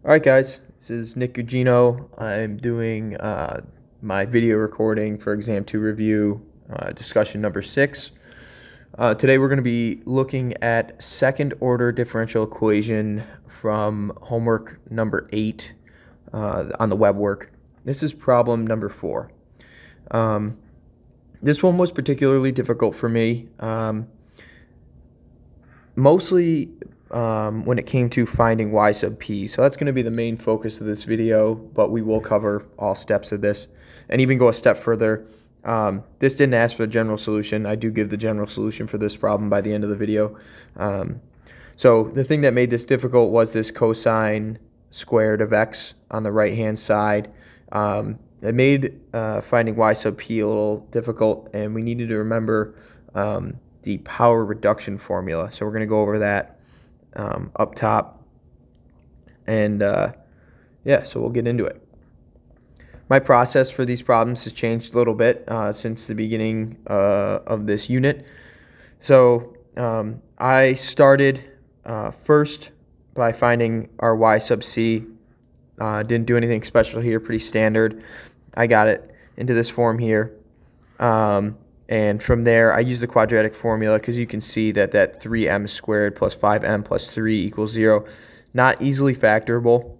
All right, guys, this is Nick Gugino. I'm doing my video recording for Exam 2 review, discussion number 6. Today we're going to be looking at second order differential equation from homework number 8 on the WebWork. This is problem number 4. This one was particularly difficult for me, mostly when it came to finding y sub p. So that's going to be the main focus of this video, but we will cover all steps of this and even go a step further. This didn't ask for the general solution. I do give the general solution for this problem by the end of the video. So the thing that made this difficult was this cosine squared of x on the right hand side. It made finding y sub p a little difficult, and we needed to remember the power reduction formula. So we're going to go over that up top, and yeah, so we'll get into it. My process for these problems has changed a little bit since the beginning of this unit. So I started first by finding our y sub c. Didn't do anything special here, pretty standard. I got it into this form here. And from there, I use the quadratic formula because you can see that 3m squared plus 5m plus 3 equals 0. Not easily factorable.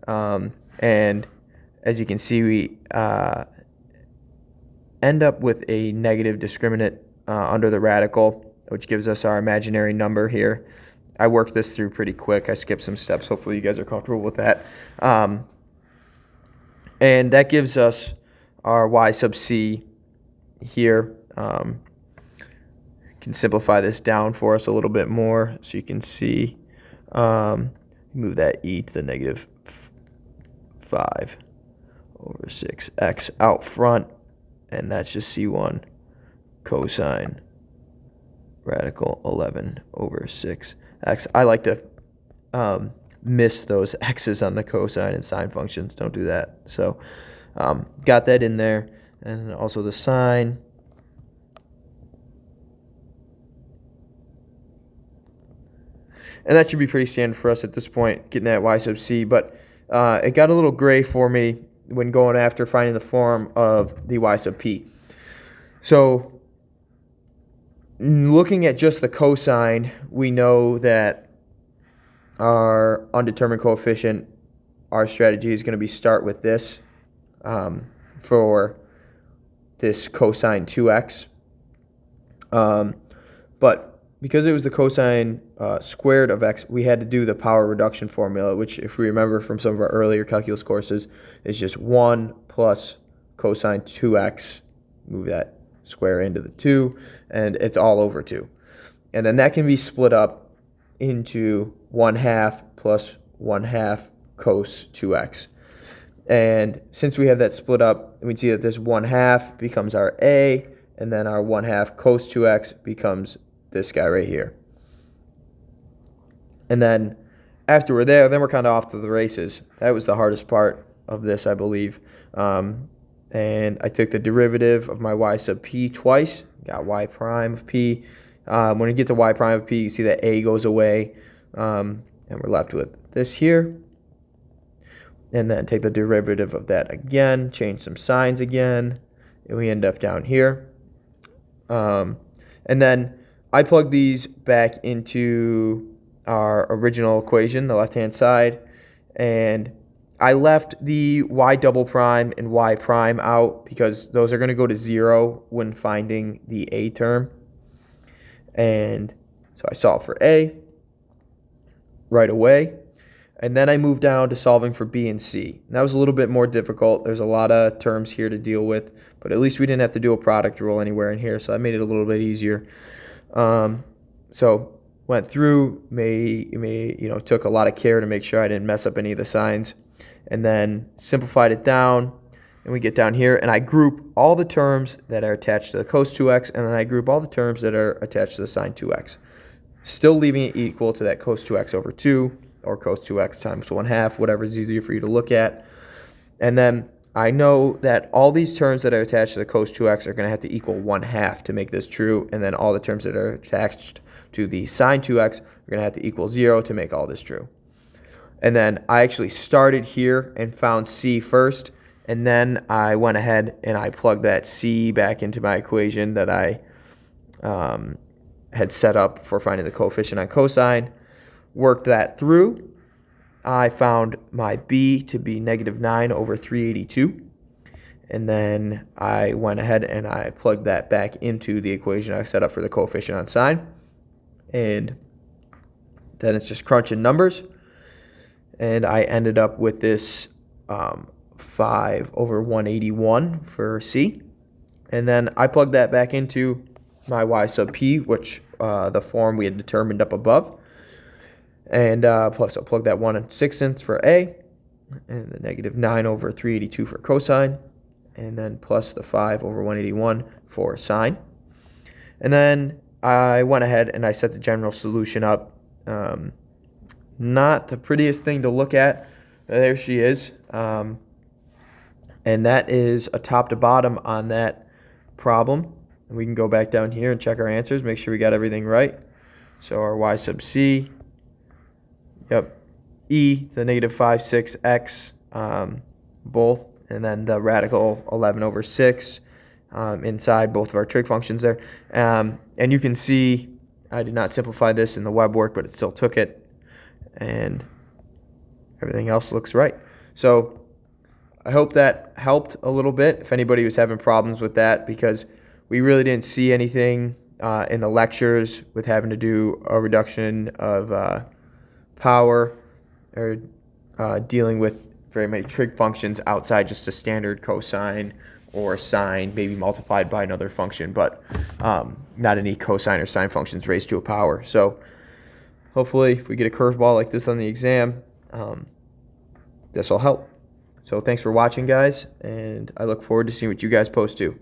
And as you can see, we end up with a negative discriminant under the radical, which gives us our imaginary number here. I worked this through pretty quick. I skipped some steps. Hopefully you guys are comfortable with that. And that gives us our y sub c here. Can simplify this down for us a little bit more so you can see. Move that e to the negative 5 over 6x out front, and that's just c1 cosine radical 11 over 6x. I like to miss those x's on the cosine and sine functions. Don't do that. So got that in there, and also the sine. And that should be pretty standard for us at this point, getting that y sub c. But it got a little gray for me when going after finding the form of the y sub p. So looking at just the cosine, we know that our undetermined coefficient, our strategy is going to be start with this for this cosine 2x. But because it was the cosine squared of x, we had to do the power reduction formula, which, if we remember from some of our earlier calculus courses, is just 1 plus cosine 2x. Move that square into the 2, and it's all over 2. And then that can be split up into 1/2 plus 1/2 cos 2x. And since we have that split up, we see that this 1/2 becomes our a, and then our 1/2 cos 2x becomes this guy right here. And then after we're there, then we're kind of off to the races. That was the hardest part of this, I believe. And I took the derivative of my y sub p twice. Got y prime of p. When you get to y prime of p, you see that a goes away. And we're left with this here. And then take the derivative of that again. Change some signs again. And we end up down here. And then I plug these back into our original equation, the left-hand side, and I left the y double prime and y prime out because those are going to go to 0 when finding the a term. And so I solve for a right away, and then I move down to solving for b and c. And that was a little bit more difficult. There's a lot of terms here to deal with, but at least we didn't have to do a product rule anywhere in here, so I made it a little bit easier. So went through, took a lot of care to make sure I didn't mess up any of the signs, and then simplified it down, and we get down here, and I group all the terms that are attached to the cos 2x, and then I group all the terms that are attached to the sine 2x, still leaving it equal to that cos 2x over 2, or cos 2x times 1/2, whatever is easier for you to look at. And then I know that all these terms that are attached to the cos 2x are going to have to equal 1/2 to make this true, and then all the terms that are attached to the sine 2x are going to have to equal 0 to make all this true. And then I actually started here and found C first, and then I went ahead and I plugged that C back into my equation that I had set up for finding the coefficient on cosine, worked that through. I found my B to be -9 over 382. And then I went ahead and I plugged that back into the equation I set up for the coefficient on sine. And then it's just crunching numbers. And I ended up with this 5 over 181 for C. And then I plugged that back into my y sub p, which the form we had determined up above. And plus I'll plug that 1 6/6 for A, and the -9 over 382 for cosine, and then plus the 5 over 181 for sine. And then I went ahead and I set the general solution up. Not the prettiest thing to look at. There she is. And that is a top to bottom on that problem. And we can go back down here and check our answers, make sure we got everything right. So our y sub c, yep, e, the -5, 6x, both, and then the radical 11 over 6 inside both of our trig functions there. And you can see I did not simplify this in the WebWork, but it still took it, and everything else looks right. So I hope that helped a little bit if anybody was having problems with that, because we really didn't see anything in the lectures with having to do a reduction of power or dealing with very many trig functions outside just a standard cosine or sine, maybe multiplied by another function, but not any cosine or sine functions raised to a power. So hopefully if we get a curveball like this on the exam, this will help. So thanks for watching, guys, and I look forward to seeing what you guys post too.